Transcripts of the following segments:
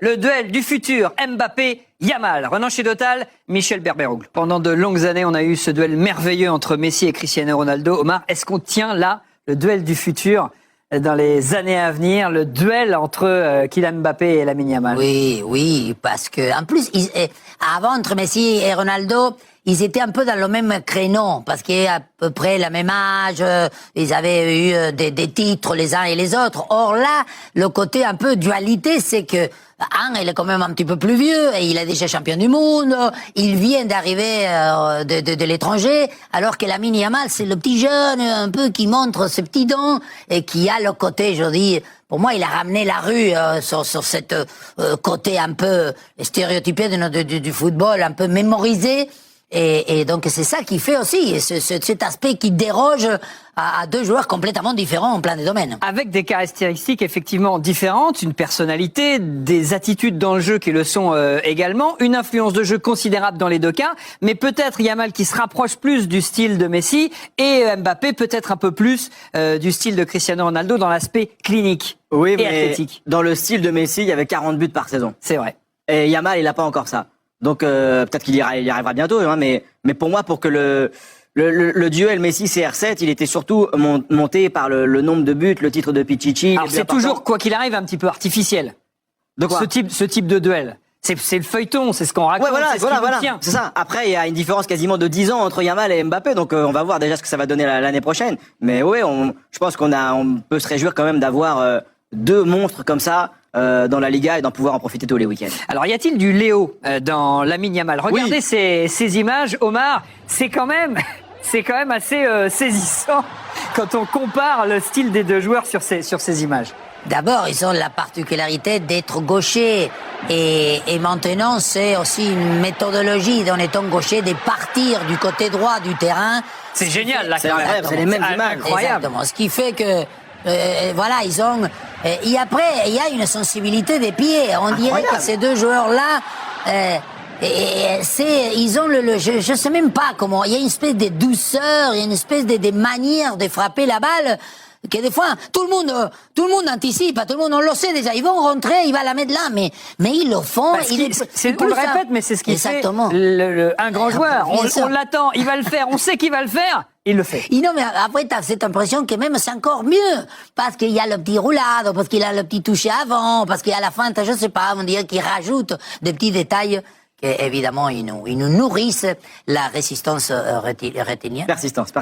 le duel du futur Mbappé-Yamal. Renan Chedotal, Michel Berberogle. Pendant de longues années, on a eu ce duel merveilleux entre Messi et Cristiano Ronaldo. Omar, est-ce qu'on tient là le duel du futur dans les années à venir, le duel entre Kylian Mbappé et Lamine Yamal? Oui, parce que en plus, avant entre Messi et Ronaldo, ils étaient un peu dans le même créneau, parce qu'à peu près la même âge, ils avaient eu des titres les uns et les autres. Or là, le côté un peu dualité, c'est que il est quand même un petit peu plus vieux, et il est déjà champion du monde, il vient d'arriver de l'étranger, alors que Lamine Yamal, c'est le petit jeune, un peu qui montre ses petits dents, et qui a le côté, je dis, pour moi, il a ramené la rue sur cette côté un peu stéréotypé du football, un peu mémorisé. Et donc c'est ça qui fait aussi cet aspect qui déroge à deux joueurs complètement différents en plein des domaines. Avec des caractéristiques effectivement différentes, une personnalité, des attitudes dans le jeu qui le sont également, une influence de jeu considérable dans les deux cas, mais peut-être Yamal qui se rapproche plus du style de Messi et Mbappé peut-être un peu plus du style de Cristiano Ronaldo dans l'aspect clinique et athlétique. Dans le style de Messi, il y avait 40 buts par saison. C'est vrai. Et Yamal, il a pas encore ça. Donc peut-être qu'il y arrivera bientôt, hein, mais pour moi, pour que le duel Messi-CR7, il était surtout monté par le nombre de buts, le titre de Pichichi. Alors c'est toujours, quoi qu'il arrive, un petit peu artificiel. De quoi ? Ce type de duel. C'est le feuilleton, c'est ce qu'on raconte, c'est ce qui nous tient. C'est ça. Après, il y a une différence quasiment de 10 ans entre Yamal et Mbappé, donc on va voir déjà ce que ça va donner l'année prochaine. Mais ouais, je pense on peut se réjouir quand même d'avoir deux monstres comme ça dans la Liga et d'en pouvoir en profiter tous les week-ends. Alors, y a-t-il du Léo dans Lamine Yamal? Regardez ces images, Omar, c'est quand même assez saisissant quand on compare le style des deux joueurs sur ces images. D'abord, ils ont la particularité d'être gauchers. Et maintenant, c'est aussi une méthodologie d'en étant gaucher de partir du côté droit du terrain. C'est génial, là, c'est incroyable, c'est les mêmes images. Incroyable. Exactement. Ce qui fait que ils ont. Et après, il y a une sensibilité des pieds. On dirait que ces deux joueurs-là, ils ont je sais même pas comment. Il y a une espèce de douceur, il y a une espèce de manière de frapper la balle que des fois tout le monde anticipe, tout le monde on le sait déjà. Ils vont rentrer, il va la mettre là, mais ils le font. On le répète, mais c'est ce qui fait un grand joueur. On l'attend, il va le faire, on sait qu'il va le faire. Il le fait. Et non, mais après, t'as cette impression que même c'est encore mieux. Parce qu'il y a le petit roulade, parce qu'il a le petit toucher avant, parce qu'à la fin, je sais pas, on dirait qu'il rajoute des petits détails qui, évidemment, ils nous nourrissent la résistance rétinienne. Persistance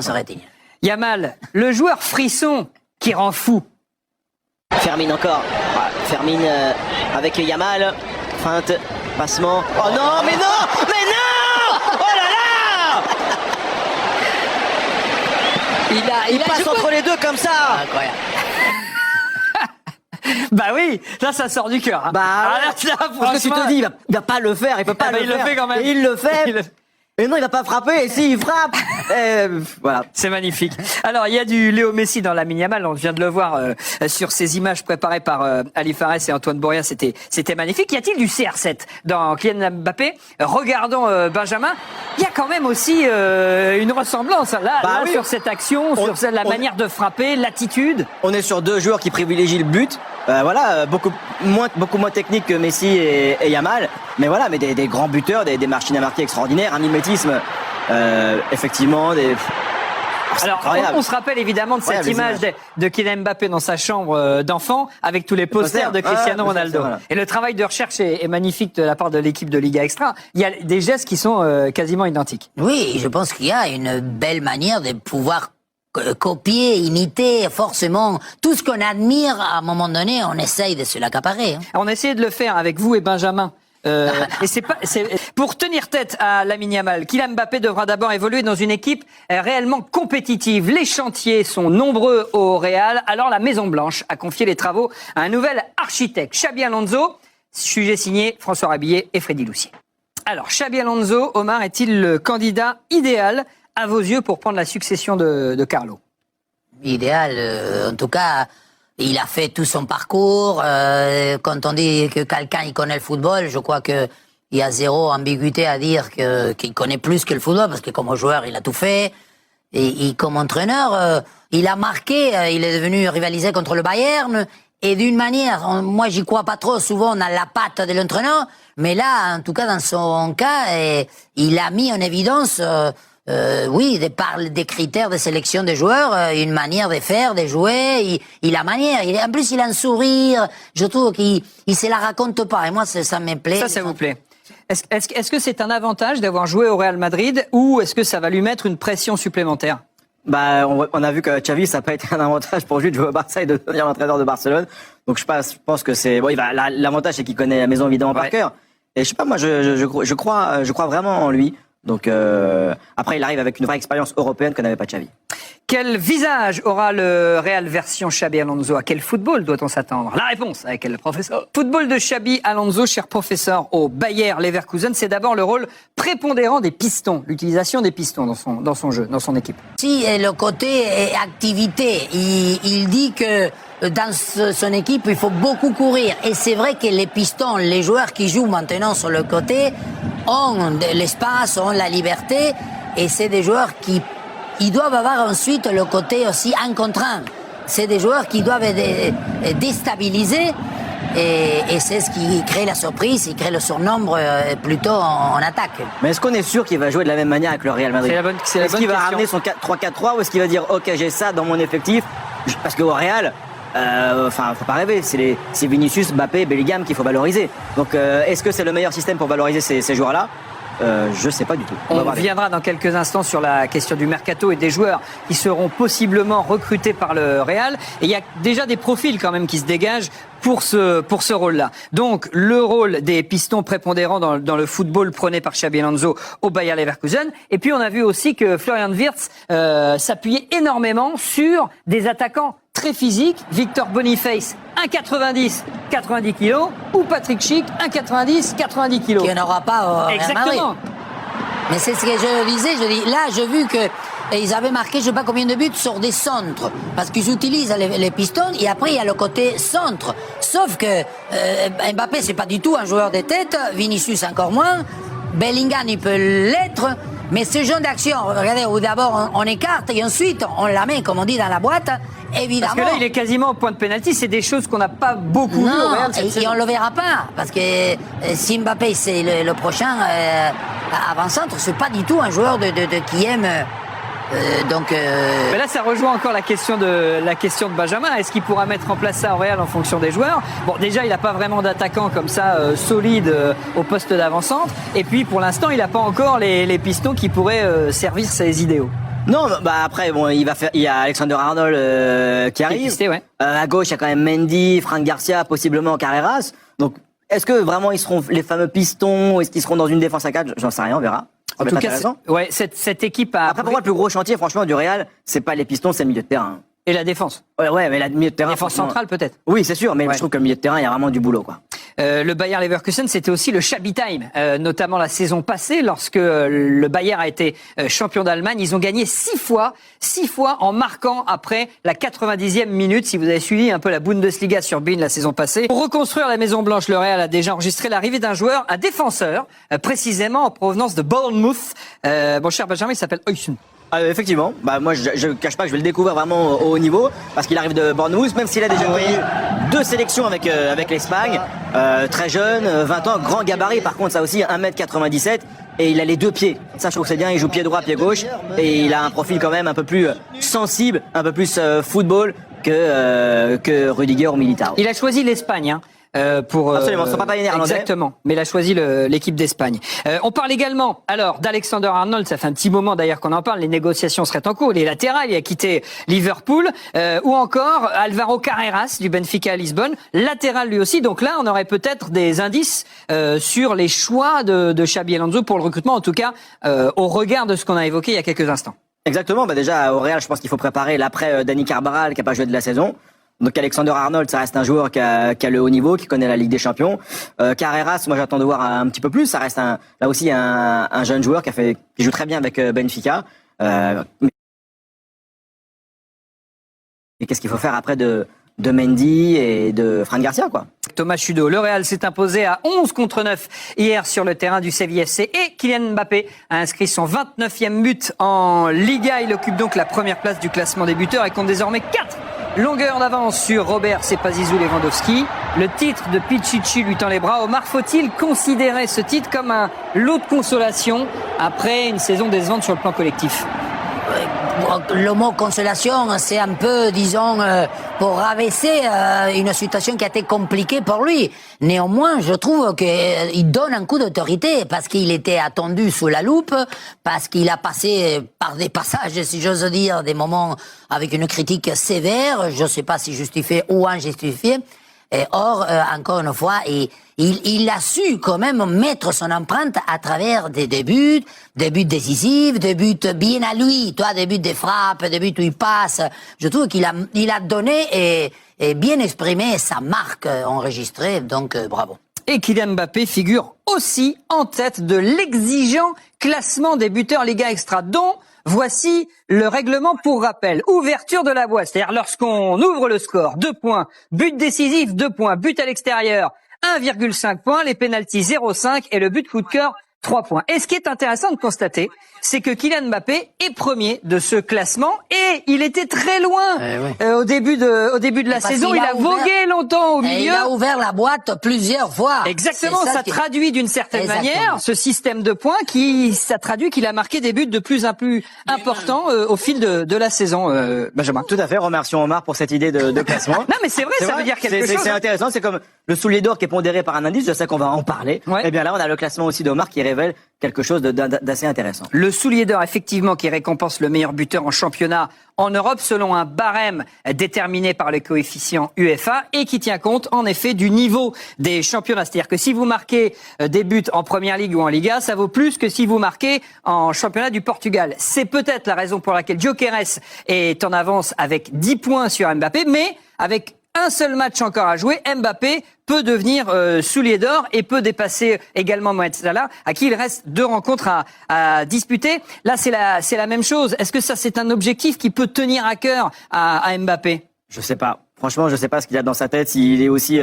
rétinienne. Yamal, le joueur frisson qui rend fou. Fermine encore. Fermine avec Yamal. Feinte, passement. Oh non, mais non! Mais non! Oh là là! Il passe entre les deux comme ça. Incroyable. Bah oui, là ça sort du cœur. Hein. Parce que tu te dis, il va pas le faire, il peut pas le faire. Il le fait quand même. Et il le fait. Et non, il va pas frapper, et s'il frappe, voilà. C'est magnifique. Alors, il y a du Léo Messi dans Lamine Yamal, on vient de le voir sur ces images préparées par Ali Fares et Antoine Bourria, c'était magnifique. Y a-t-il du CR7 dans Kylian Mbappé? Regardons Benjamin, il y a quand même aussi une ressemblance là, sur cette action, sur la manière de frapper, l'attitude. On est sur deux joueurs qui privilégient le but. Beaucoup moins technique que Messi et Yamal, mais voilà, mais des grands buteurs, des machines à marquer extraordinaires, un mimétisme, effectivement. Alors, on se rappelle évidemment de cette image de Kylian Mbappé dans sa chambre d'enfant avec tous les posters de Cristiano Ronaldo. Voilà. Et le travail de recherche est magnifique de la part de l'équipe de Liga Extra. Il y a des gestes qui sont quasiment identiques. Oui, je pense qu'il y a une belle manière de pouvoir copier, imiter, forcément, tout ce qu'on admire, à un moment donné, on essaye de se l'accaparer. Hein. On a essayé de le faire avec vous et Benjamin. Et c'est pour tenir tête à Lamine Yamal, Kylian Mbappé devra d'abord évoluer dans une équipe réellement compétitive. Les chantiers sont nombreux au Real. Alors la Maison Blanche a confié les travaux à un nouvel architecte, Xabi Alonso. Sujet signé François Rabillet et Freddy Loussier. Alors Xabi Alonso, Omar, est-il le candidat idéal à vos yeux pour prendre la succession de Carlo? Idéal, en tout cas, il a fait tout son parcours. Quand on dit que quelqu'un il connaît le football, je crois que il y a zéro ambiguïté à dire qu'il connaît plus que le football, parce que comme joueur, il a tout fait. Et comme entraîneur, il a marqué, il est devenu rivalisé contre le Bayern. et d'une manière, moi j'y crois pas trop, souvent on a la patte de l'entraîneur, mais là, en tout cas dans son cas, il a mis en évidence, oui, par des critères de sélection des joueurs, une manière de faire, de jouer, il a manière, en plus il a un sourire, je trouve qu'il se la raconte pas, et moi ça me plaît. Ça vous plaît. Est-ce que c'est un avantage d'avoir joué au Real Madrid ou est-ce que ça va lui mettre une pression supplémentaire? Bah, on a vu que Xavi, ça n'a pas été un avantage pour lui de jouer au Barça et de devenir l'entraîneur de Barcelone. Donc je pense que c'est bon. L'avantage c'est qu'il connaît la maison évidemment par cœur. Et je sais pas, moi je crois vraiment en lui. Donc après il arrive avec une vraie expérience européenne que n'avait pas Xavi. Quel visage aura le Real version Xabi Alonso? À quel football doit-on s'attendre? La réponse avec le professeur. Football de Xabi Alonso, cher professeur, au Bayer Leverkusen, c'est d'abord le rôle prépondérant des pistons, l'utilisation des pistons dans son jeu, dans son équipe. Si, et le côté activité, il dit que dans son équipe, il faut beaucoup courir. Et c'est vrai que les pistons, les joueurs qui jouent maintenant sur le côté, ont l'espace, ont la liberté, et c'est des joueurs qui ils doivent avoir ensuite le côté aussi un contre un. C'est des joueurs qui doivent être déstabiliser et c'est ce qui crée la surprise, qui crée le surnombre plutôt en attaque. Mais est-ce qu'on est sûr qu'il va jouer de la même manière avec le Real Madrid? Est-ce qu'il va ramener son 3-4-3 ou est-ce qu'il va dire ok, j'ai ça dans mon effectif? Parce qu'au Real, faut pas rêver, c'est Vinicius, Mbappé, Bellingham qu'il faut valoriser. Donc est-ce que c'est le meilleur système pour valoriser ces joueurs-là? Je sais pas du tout. On reviendra dans quelques instants sur la question du mercato et des joueurs qui seront possiblement recrutés par le Real. Et il y a déjà des profils quand même qui se dégagent pour ce rôle-là. Donc le rôle des pistons prépondérants dans le football prôné par Xabi Alonso au Bayer Leverkusen. Et puis on a vu aussi que Florian Wirtz s'appuyait énormément sur des attaquants très physiques. Victor Boniface, 1,90, 90 kilos, ou Patrick Schick, 1,90, 90 kilos. Qui n'aura pas au Real Madrid. Exactement. Mais c'est ce que je disais, là j'ai vu que ils avaient marqué je sais pas combien de buts sur des centres, parce qu'ils utilisent les pistons et après il y a le côté centre. Sauf que Mbappé c'est pas du tout un joueur de tête, Vinicius encore moins, Bellingham il peut l'être, mais ce genre d'action, regardez, où d'abord on écarte et ensuite on la met comme on dit dans la boîte, évidemment. Parce que là il est quasiment au point de pénalty, c'est des choses qu'on n'a pas beaucoup vues au Real cette saison. Et on le verra pas, parce que si Mbappé c'est le prochain avant-centre, c'est pas du tout un joueur qui aime. Mais là, ça rejoint encore la question de Benjamin. Est-ce qu'il pourra mettre en place ça au Real en fonction des joueurs? Bon, déjà, il n'a pas vraiment d'attaquant comme ça solide au poste d'avant-centre. Et puis, pour l'instant, il n'a pas encore les pistons qui pourraient servir ses idéaux. Non, bah après, bon, il y a Alexander Arnold qui arrive. Pisté, ouais. À gauche, il y a quand même Mendy, Franck Garcia, possiblement Carreras. Donc, est-ce que vraiment ils seront les fameux pistons ou est-ce qu'ils seront dans une défense à 4? J'en sais rien, on verra. En tout cas, cette équipe a... Après, pour moi, le plus gros chantier, franchement, du Real, c'est pas les pistons, c'est le milieu de terrain. Et la défense. Ouais, mais la milieu de terrain... Défense centrale, peut-être. Oui, c'est sûr, mais je trouve que le milieu de terrain, il y a vraiment du boulot, quoi. Le Bayer Leverkusen, c'était aussi le Xabi Time, notamment la saison passée, lorsque le Bayer a été champion d'Allemagne. Ils ont gagné 6 fois en marquant après la 90e minute. Si vous avez suivi un peu la Bundesliga sur beIN la saison passée. Pour reconstruire la Maison Blanche, le Real a déjà enregistré l'arrivée d'un joueur, un défenseur, précisément en provenance de Bournemouth. Mon cher Benjamin, il s'appelle Højsund. Effectivement, moi je cache pas que je vais le découvrir vraiment au haut niveau parce qu'il arrive de Bournemouth, même s'il a déjà eu 2 sélections avec l'Espagne, très jeune, 20 ans, grand gabarit, par contre ça aussi 1m97 et il a les 2 pieds. Ça je trouve que c'est bien, il joue pied droit, pied gauche et il a un profil quand même un peu plus sensible, un peu plus football que Rudiger ou Militao. Il a choisi l'Espagne, hein. Absolument, son papa est néerlandais. Exactement, mais il a choisi l'équipe d'Espagne. On parle également alors d'Alexander Arnold, ça fait un petit moment d'ailleurs qu'on en parle, les négociations seraient en cours, il est latéral, il a quitté Liverpool, ou encore Alvaro Carreras du Benfica à Lisbonne, latéral lui aussi, donc là on aurait peut-être des indices sur les choix de Xabi Alonso pour le recrutement, en tout cas au regard de ce qu'on a évoqué il y a quelques instants. Exactement, déjà au Real je pense qu'il faut préparer l'après Dani Carvajal qui n'a pas joué de la saison. Donc Alexander Arnold, ça reste un joueur qui a le haut niveau, qui connaît la Ligue des Champions. Carreras, moi j'attends de voir un petit peu plus. Ça reste là aussi un jeune joueur qui joue très bien avec Benfica. Et qu'est-ce qu'il faut faire après de Mendy et de Franck Garcia, quoi. Thomas Chudo, le Real s'est imposé à 11-9 hier sur le terrain du Séville FC et Kylian Mbappé a inscrit son 29e but en Liga. Il occupe donc la première place du classement des buteurs et compte désormais 4 longueur d'avance sur Robert Sepazizou Lewandowski. Le titre de Pichichi lui tend les bras. Omar, faut-il considérer ce titre comme un lot de consolation après une saison décevante sur le plan collectif? Le mot consolation, c'est un peu, disons, pour rabaisser une situation qui a été compliquée pour lui. Néanmoins, je trouve qu'il donne un coup d'autorité parce qu'il était attendu sous la loupe, parce qu'il a passé par des passages, si j'ose dire, des moments avec une critique sévère, je ne sais pas si justifiée ou injustifiée. Et or, encore une fois, il a su quand même mettre son empreinte à travers des buts décisifs, des buts bien à lui, des buts de frappe, des buts où il passe. Je trouve qu'il a donné et bien exprimé sa marque enregistrée, donc bravo. Et Kylian Mbappé figure aussi en tête de l'exigeant classement des buteurs Liga Extra, dont voici le règlement pour rappel. Ouverture de la boîte, c'est-à-dire lorsqu'on ouvre le score, 2 points. But décisif, 2 points. But à l'extérieur, 1,5 points. Les pénaltys, 0,5. Et le but coup de cœur, 3 points. Et ce qui est intéressant de constater, c'est que Kylian Mbappé est premier de ce classement et il était très loin au début de la saison. Il a vogué longtemps au milieu. Il a ouvert la boîte plusieurs fois. Exactement, ça traduit d'une certaine manière ce système de points ça traduit qu'il a marqué des buts de plus en plus importants au fil de la saison, Benjamin. Tout à fait, remercions Omar pour cette idée de classement. Non mais c'est vrai, ça veut dire quelque chose. C'est intéressant, c'est comme le soulier d'or qui est pondéré par un indice, je sais qu'on va en parler. Ouais. Et bien là, on a le classement aussi d'Omar qui révèle quelque chose d'assez intéressant. Le soulier d'or, effectivement, qui récompense le meilleur buteur en championnat en Europe selon un barème déterminé par le coefficient UEFA et qui tient compte, en effet, du niveau des championnats. C'est-à-dire que si vous marquez des buts en Première Ligue ou en Liga, ça vaut plus que si vous marquez en championnat du Portugal. C'est peut-être la raison pour laquelle Gyökeres est en avance avec 10 points sur Mbappé, mais avec un seul match encore à jouer, Mbappé peut devenir soulier d'or et peut dépasser également Mohamed Salah, à qui il reste 2 rencontres à disputer. Là, c'est la même chose. Est-ce que ça, c'est un objectif qui peut tenir à cœur à Mbappé? Je sais pas. Franchement, je sais pas ce qu'il a dans sa tête, s'il est aussi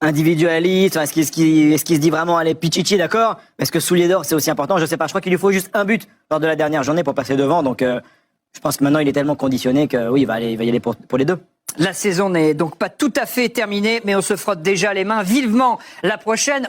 individualiste, est-ce qu'il se dit vraiment, allez, Pichichi, d'accord? Est-ce que soulier d'or, c'est aussi important? Je sais pas. Je crois qu'il lui faut juste un but lors de la dernière journée pour passer devant. Donc, je pense que maintenant, il est tellement conditionné que oui, il va y aller pour les deux. La saison n'est donc pas tout à fait terminée, mais on se frotte déjà les mains vivement la prochaine.